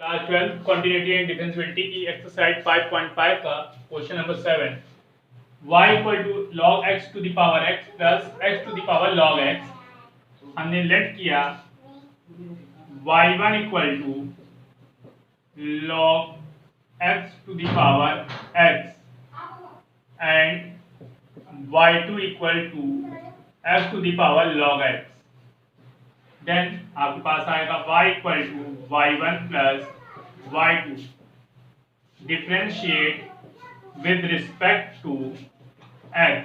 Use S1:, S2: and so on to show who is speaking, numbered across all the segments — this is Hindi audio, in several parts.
S1: क्लास 12 कॉन्टिन्यूटी एंड डिफरेंशियबिलिटी की एक्सरसाइज 5.5 का question number 7 y equal to log x to the power x plus x to the power log x। हमने लेट किया y1 equal to log x to the power x and y2 equal to x to the power log x। Then आपके पास आएगा y equal to y1 plus y2 differentiate with respect to x।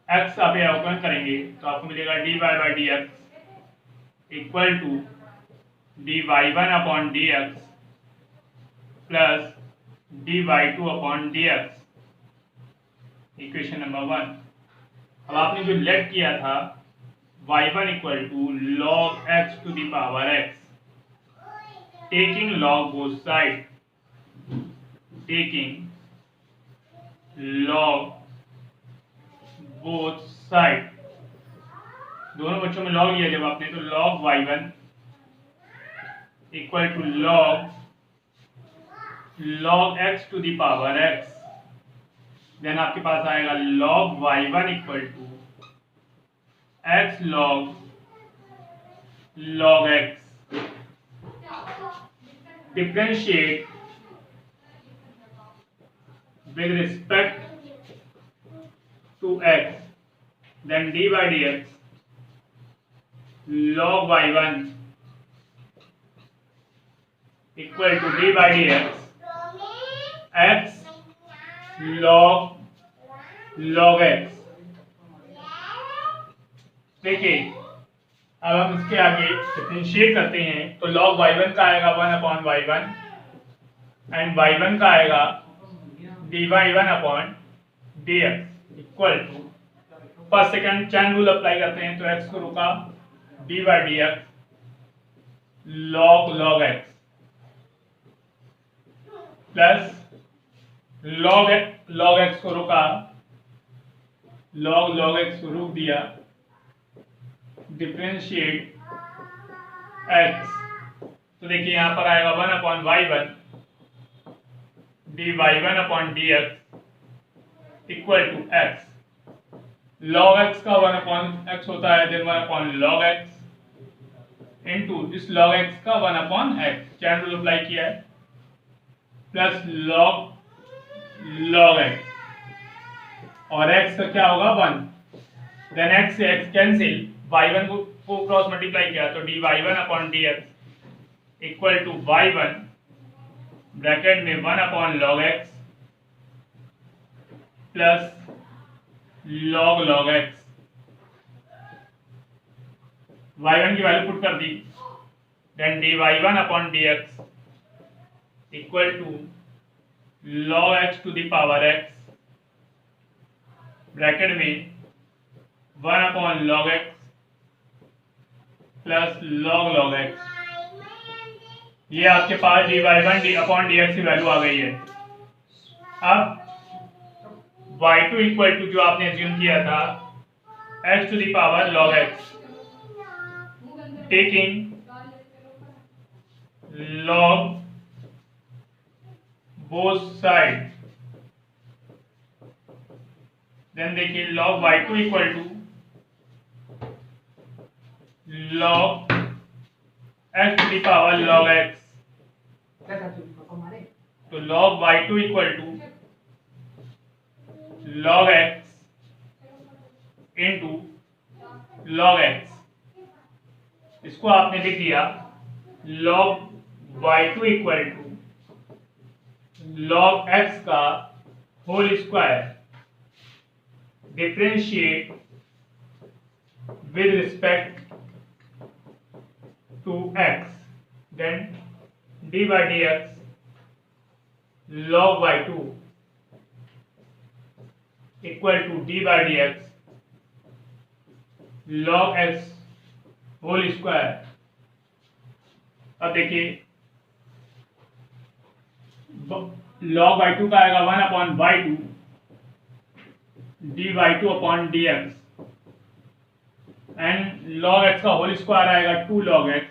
S1: x आप अवकलन करेंगे तो आपको मिलेगा dy by D X equal to dy1 upon D X plus dy2 upon D X, equation number 1। अब आपने जो लेट किया था y1 equal to log x to the power x, taking log both side, taking log both side, दोनों बच्चों में log लिया जब आपने तो log y1 equal to log x to the power x। Then आपके पास आएगा log y1 equal to x log x differentiate with respect to x, then d by dx log y1 equal to d by dx x log x। देखिए अब हम इसके आगे डिफरेंशिएट करते हैं तो log y1 का आएगा 1 अपॉन y1 एंड y1 का आएगा dy1 upon dx equal to first second chain rule apply करते हैं तो x को रुका d by dx log x plus log x को रुका log x को रुक दिया डिफरेंशिएट x। तो देखिए यहाँ पर आएगा 1 upon y1 dy1 upon dx equal to x। log x का 1 अपॉन x होता है, then 1 upon log x into इस log x का 1 upon x, chain rule apply किया है, प्लस log x और x का क्या होगा 1, देन x से x कैंसिल, y1 को क्रॉस मल्टीप्लाई किया तो dy1 upon dx equal to y1 bracket में 1 upon log x plus log x। y1 की वैल्यू पुट कर दी, then dy1 upon dx equal to log x to the power x bracket में 1 upon log x plus log x। ये आपके पास dy1 अपॉन dx की वैल्यू आ गई है। अब y2 इक्वल टू जो आपने एज्यूम किया था x to the power log x, taking log both side, then देखिए log y2 equal to log x to the power log x, तो log y2 equal to log x into log x। इसको आपने लिख दिया log y2 equal to log x का whole square differentiate with respect to x, then d by dx log y2 equal to d by dx log x whole square. अब देखिए log y2 का आएगा 1 upon y2 dy2 upon dx and log x का होल स्क्वायर आएगा 2 log x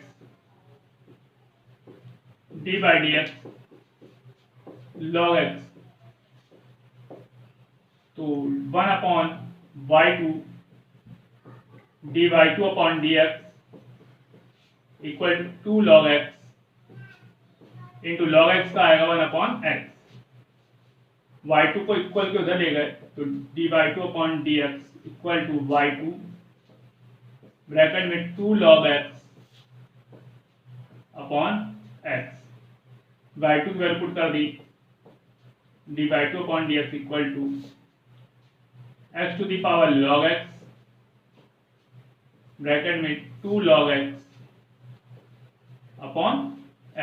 S1: D by D X log X, तो 1 upon y2 dy 2 upon dx equal to 2 log x into log X का आएगा 1 अपॉन एक्स, y2 को इक्वल के उधर ले गए तो dy 2 upon dx equal to y2 bracket में 2 log x upon x, y2 की वैल्यू पुट कर दी, dy 2 upon dx equal to x to the power log x bracket में 2 log x upon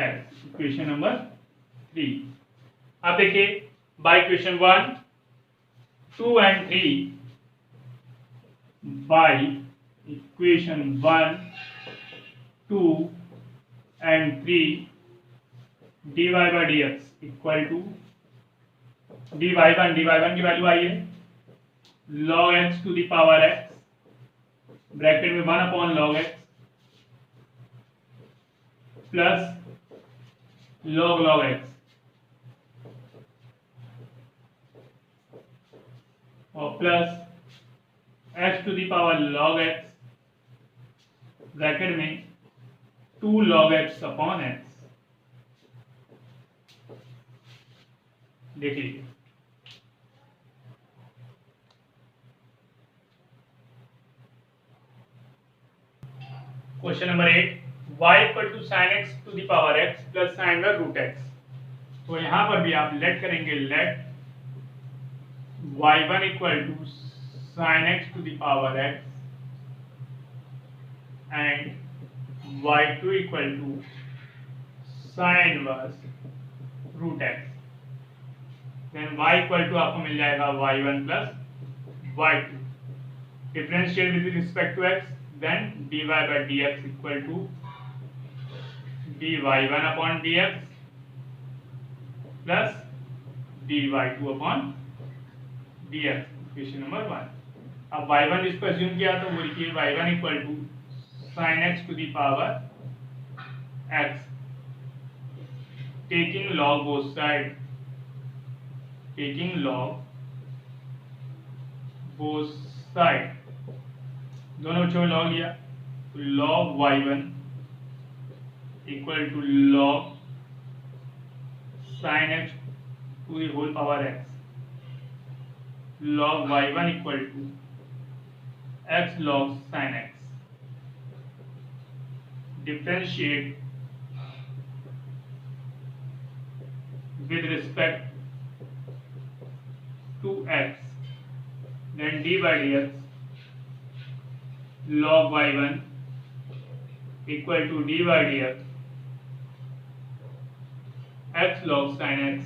S1: x, equation number 3। अब देखिए by equation 1, 2 and 3, by equation 1, 2 and 3 dy by dx equal to dy1 की वैल्यू आई है log x to the power x bracket में 1 upon log x plus log x और plus x to the power log x bracket में 2 log x अपॉन x। देख लीजिए question number 8, y equal to sine X to the power x plus sine root x। तो यहां पर भी आप लेट करेंगे, let y1 equal to sine X to the power x and y2 equal to sine inverse root x। Then y equal to आपको मिल जाएगा y1 plus y2, differentiate with respect to x, then dy by dx equal to dy1 upon dx plus dy2 upon dx, equation number 1। अब y1 इसको अज्यूम किया तो वो लिखिए y1 equal to sine x to the power x taking log both side, taking log both side, दोनों बच्चों में लॉग लिया तो log y1 equal to log sin x to the whole power x, log y1 equal to x log sin x, differentiate with respect to x, then d by dx log y1 equal to d by dx x log sin x।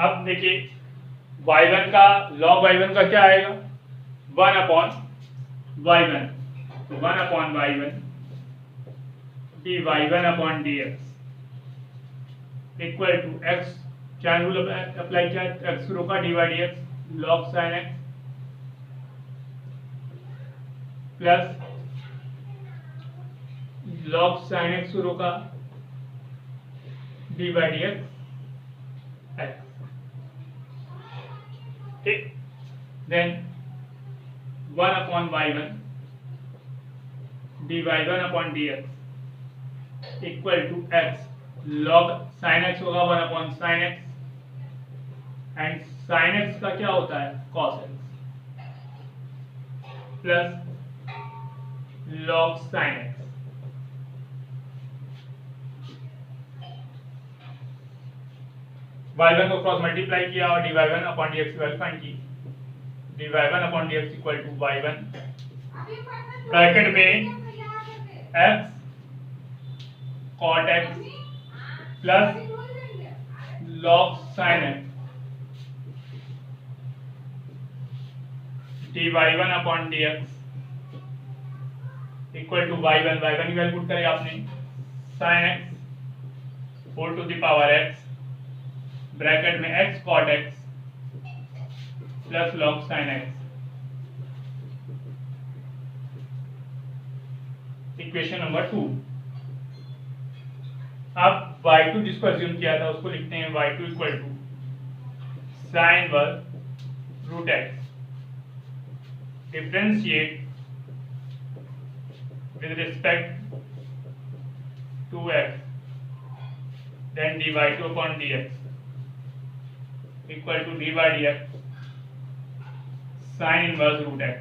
S1: अब देखिए y1 का log y1 का क्या आएगा 1 अपॉन y1, तो 1 upon y1 dy1 upon dx equal to x, क्या रूल अप्लाई किया, x रोका dy dx log sin x plus log sin x रोका dy dx x, ठीक। Then 1 upon y1 dy1 upon dx equal to x log sin x होगा 1 upon sin x and sin x का क्या होता है cos x plus log sin x। y1 को क्रॉस मल्टीप्लाई किया और dy1 अपॉन dx की वैल्यू फाइंड की, dy1 upon dx equal to y1 bracket में x cot x plus log sin x dy1 upon dx equal to y1 की वैल्यू पुट करें आपने sin x whole to the power x bracket में x cot x plus log sin x equation number 2। अब y2 जिसको अज्यूम किया था उसको लिखते हैं y2 equal to sine inverse root X differentiate with respect to x, then dy2 upon dx equal to d by dx sin inverse root x।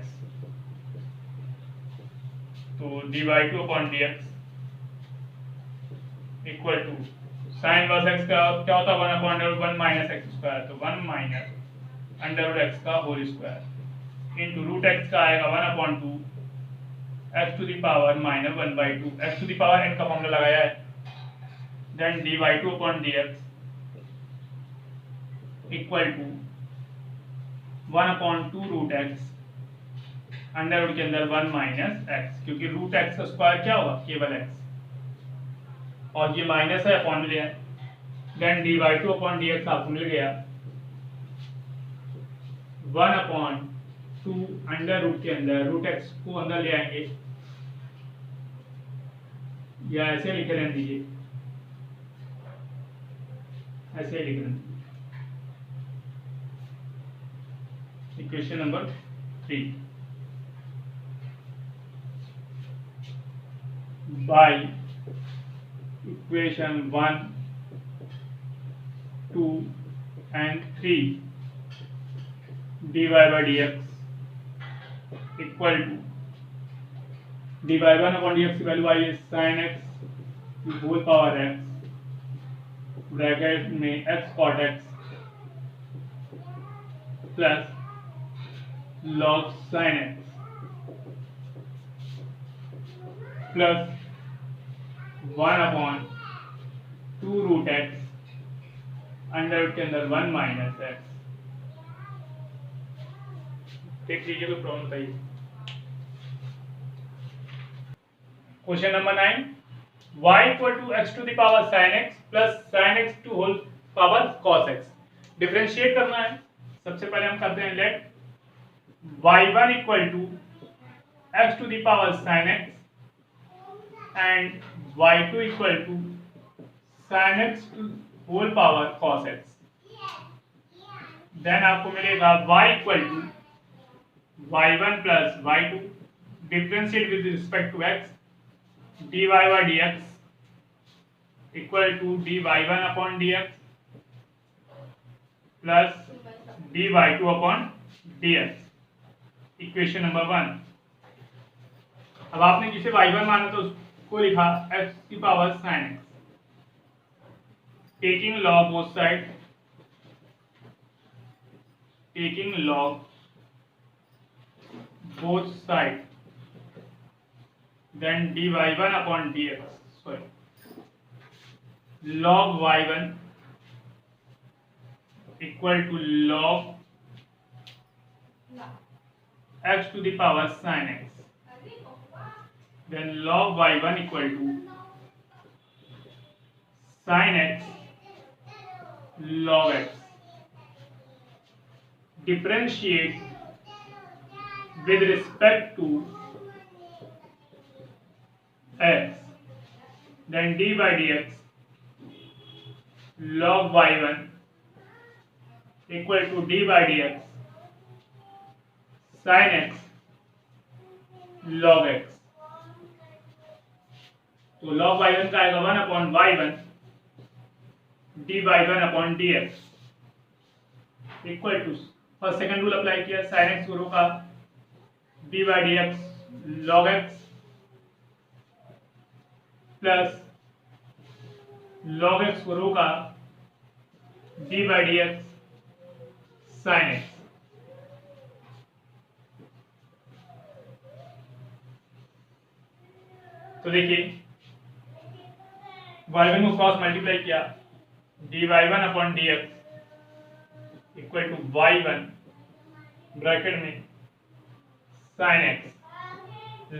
S1: तो dy2 upon dx equal to sine inverse x का क्या होता है 1 upon under root 1 minus x square, तो 1 माइनस अंडर रूट एक्स का whole square into root x का आएगा 1 upon 2 x to the power minus 1/2, x to the power n का फॉर्मूला लगाया है, then dy2 upon dx equal to 1 upon 2 root x under root के अंदर 1 माइनस एक्स, क्योंकि रूट एक्स का स्क्वायर क्या होगा केवल x, और ये माइनस है अपॉन में है, देन dy2 upon dx आपको मिल गया 1 अपॉन 2 अंडर रूट के अंदर रूट एक्स को अंदर ले आएंगे या ऐसे लिख रहने दीजिए, ऐसे लिख रहने दीजिए। Equation number 3 by equation 1, 2 and 3 dy by dx equal to dy1 upon dx की वैल्यू आई है sin x की होल पावर x ब्रैकेट में x cot x plus log sin x plus 1 upon 2 root x under root के अंदर 1 माइनस x। देख लीजिए कोई प्रॉब्लम बताइए। Question number 9, y equal to x to the power sin x plus sin x to whole power cos x, differentiate करना है। सबसे पहले हम करते हैं let y1 equal to x to the power sin x and y2 equal to sin x to whole power cos x, then आपको मिलेगा y equal to y1 plus y2 differentiate with respect to x dy by dx equal to dy1 upon dx plus dy2 upon dx। Equation number 1। अब आपने जिसे y1 माना तो उसको लिखा x की power sin x, taking log both side, taking log both side, then dy1 upon dx, sorry, log y1 equal to log x to the power sin x, then log y1 equal to sin x log x, differentiate with respect to x, then d by dx log y1 equal to d by dx sin x log x। तो log y1 का आएगा 1 upon y1 d by 1 upon dx equal to first second rule apply किया, sin x को रोका d by dx log x plus log x को रोका d by dx sin x। तो देखिए y1 को क्रॉस मल्टीप्लाई किया dy1 upon dx equal to y1 bracket में sin x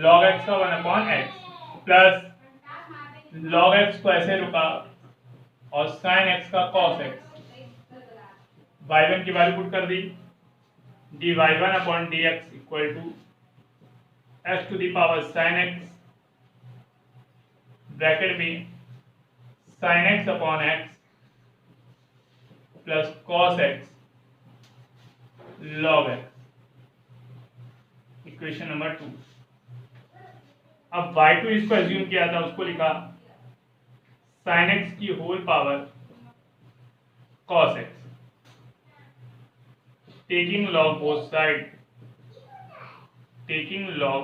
S1: log x का 1 upon x plus log x को ऐसे रुका और sin x का cos x, y1 की वैल्यू पुट कर दी dy1 upon dx equal to x to the power sin x bracket में sin x upon x plus cos x log x, equation number 2। अब y2 इसको एज्यूम किया था, उसको लिखा sin x की whole power cos x, taking log both side, taking log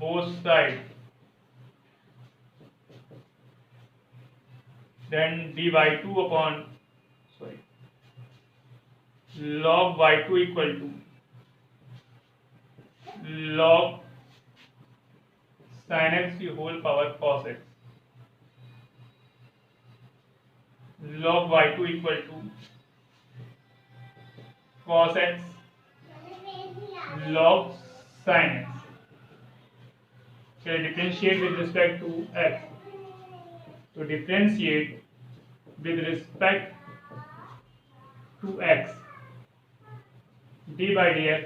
S1: both side, then dy2 upon log y2 equal to log sin x की whole power cos x, log y2 equal to cos x log sin x। Differentiate with respect to x, तो differentiate with respect to x, d by dx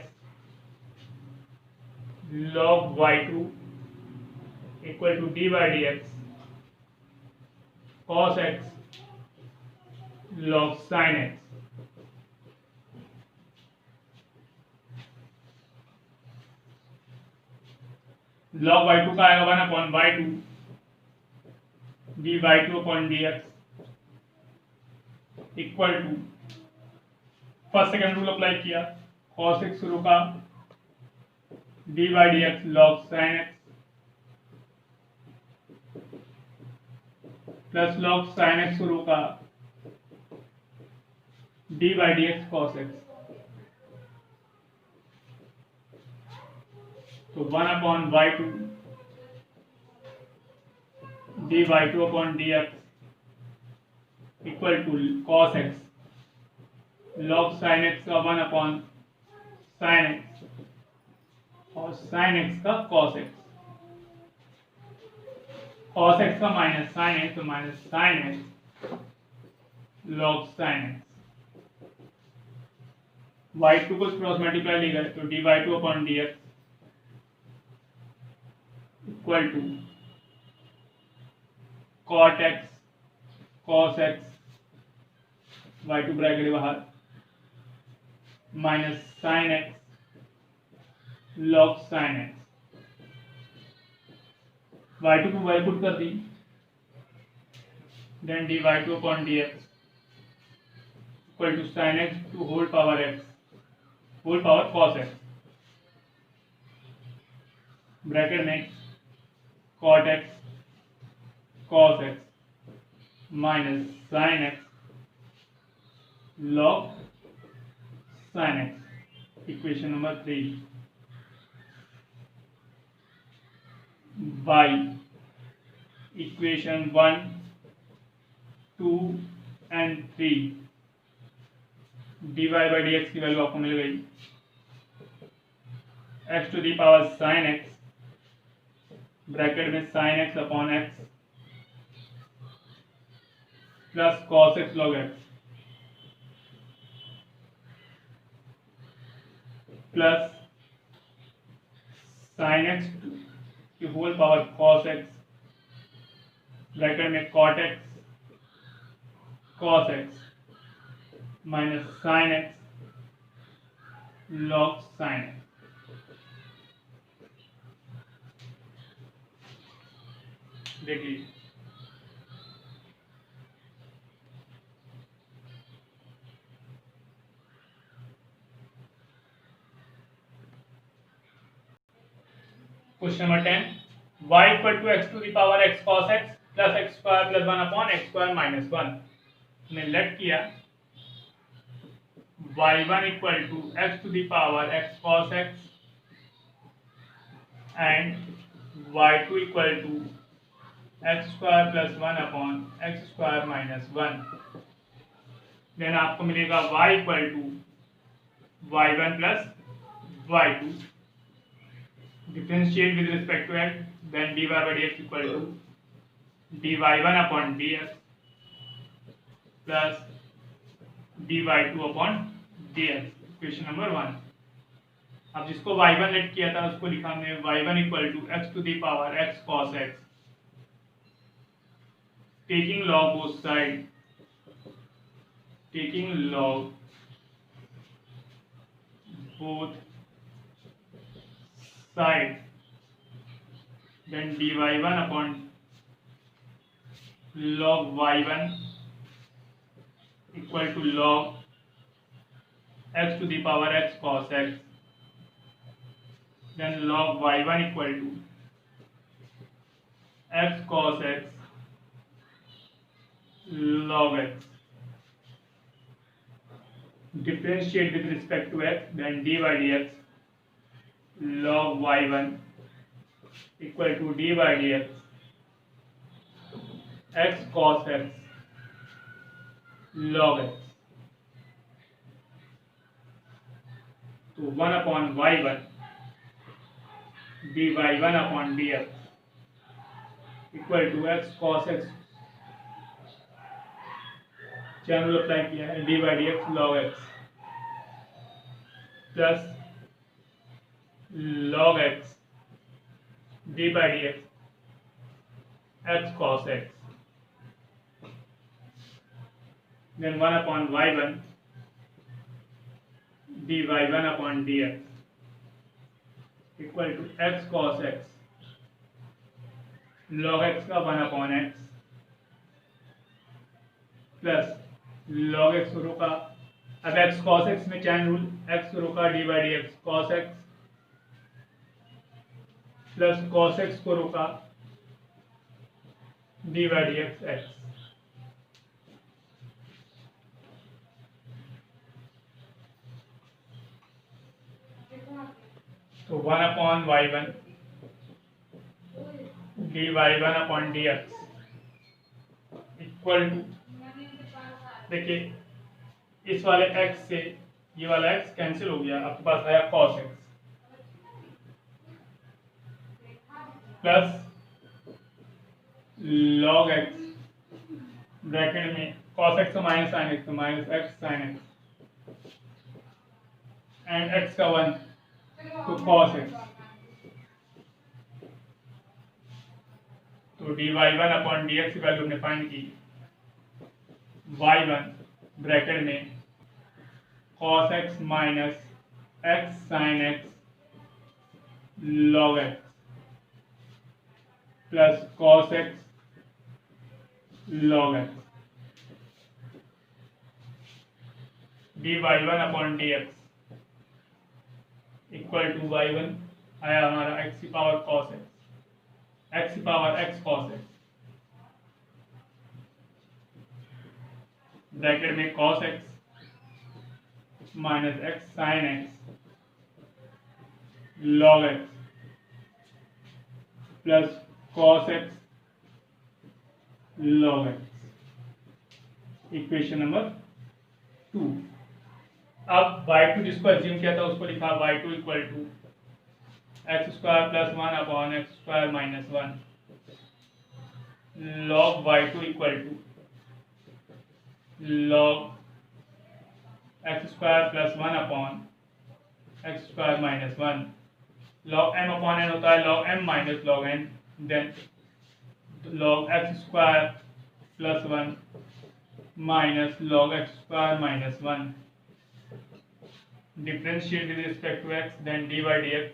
S1: log y2 equal to d by dx cos x log sin x। log y2 का आएगा 1 upon y2 dy2 upon dx equal to first second rule apply किया, cos x शुरू का dy dx log sin x plus log sin x शुरू का dy dx cos x, तो 1 upon y2 dy2 upon dx equal to cos x log sin x का 1 अपॉन sin x और sin x का cos x, cos x का माइनस sin x तो minus sin x log sin x। y2 को क्रॉस मल्टीप्लाई ले गए तो dy2 upon dx equal to cot x cos x y2 bracket बाहर minus sin x log sin x, y2 को y पुट कर दी, then dy2 upon dx equal to sin x to whole power x whole power cos x, bracket में cot x cos x minus sin x log sin x, equation number 3। y equation 1 2 and 3 dy by dx की वैल्यू आपको मिल गई x to the power sin x bracket में sin x upon x plus cos x log x plus sin x की whole power cos x bracket में cot x cos x minus sin x log sin x। देखिए question number 10, y equal to x to the power x cos x plus x square plus 1 upon x square minus 1 में लेट किया y1 equal to x to the power x cos x and y2 equal to x square plus 1 upon x square minus 1, then आपको मिलेगा y equal to y1 plus y2, differentiate with respect to x, then dy by dx equal to dy1 upon dx plus dy2 upon dx, equation number 1। अब जिसको y1 लेट किया था उसको लिखा हमने y1 equal to x to the power x cos x, taking log both side, taking log both side, then dy1 upon log y1 equal to log x to the power x cos x, then log y1 equal to x cos x log x. Differentiate with respect to x, then dy dx log y1 equal to dy dx x cos x log x. तो 1 upon y1 dy1 upon dx equal to x cos x, chain rule apply किया है, dy dx log x plus log x dy dx x cos x, then 1 upon y1 dy1 upon dx equal to x cos x log x का 1 upon x plus log x रो का, अब x cos x में चैन रूल, x रो का dy dx cos x plus cos x को रो का dy dx x. तो 1 upon y1 dy1 upon dx equal to, देखिए इस वाले x से ये वाला x कैंसिल हो गया, आपके पास आया cos x plus log x bracket में cos x minus sin x, minus x sin x and x का 1 तो cos x, तो dy1 अपॉन dx की वैल्यू हमने फाइंड की, y1 ब्रैकेट में cos x minus x sin x log x plus cos x log x, dy1 upon dx equal to y1 आया हमारा x की पावर cos x, x की power x cos x bracket में cos x minus x sin x log x plus cos x log x, equation number 2. अब y2 जिसको अज्यूम किया था उसको लिखा y2 equal to x square plus 1 upon x square minus 1 log y2 equal to log x square plus 1 upon x square minus 1, log m upon n होता है log m minus log n, then log x square plus 1 minus log x square minus 1, differentiate with respect to x, then dy dx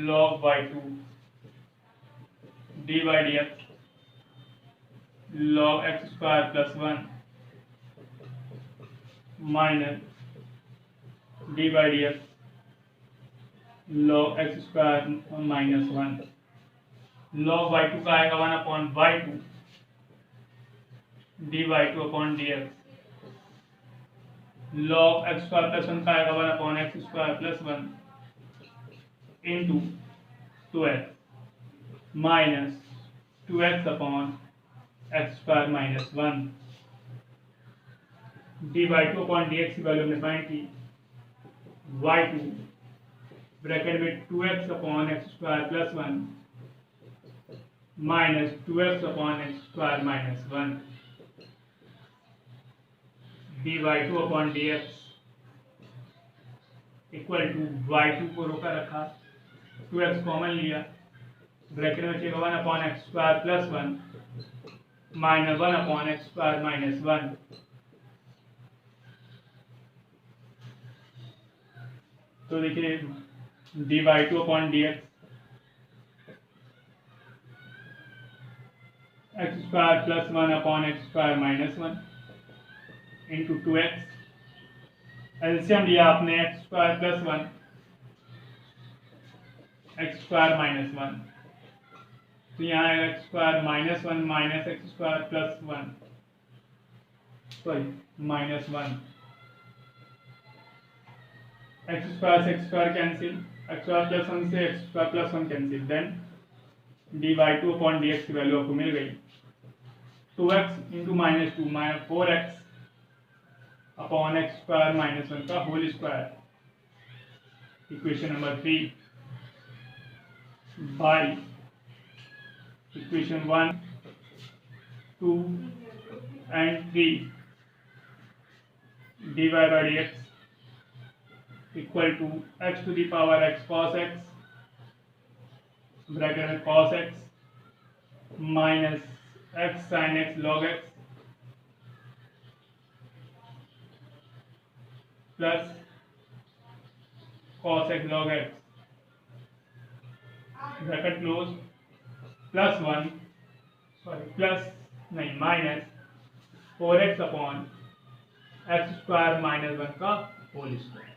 S1: log y2 dy dx log x square plus 1 minus dy dx log x square minus 1, log y2 का आएगा 1 upon y2 dy2 upon dx log x square plus 1 का आएगा 1 upon x square plus 1 into 2x minus 2x upon x square minus 1, dy2 upon dx की वैल्यू हमने फाइंड की y2 ब्रैकेट में 2x upon x square plus 1 minus 2x upon x square minus 1, dy2 upon dx equal to y2 को रोका रखा, 2x कॉमन लिया, ब्रैकेट में बचेगा 1/x² plus 1 minus 1/x² minus 1। तो देखिए dy2/dx x² plus 1/x² minus 1 into 2x। LCM लिया आपने x² प्लस 1 x² माइनस 1, तो यहाँ आएगा x² minus 1 minus x² plus 1 sorry minus 1। x² से x² कैंसिल, x² प्लस 1 से x² plus 1 cancel, then dy2/dx की वैल्यू आपको मिल गई 2x into minus 2 minus 4x upon x² minus 1 का whole square. Equation number 3 by equation 1, 2 and 3 dy/dx equal to x⁴x cos x bracket में cos x minus x sin x log x plus cos x log x bracket close plus 1 sorry plus नहीं minus 4x upon x² minus 1 का होल स्क्वायर।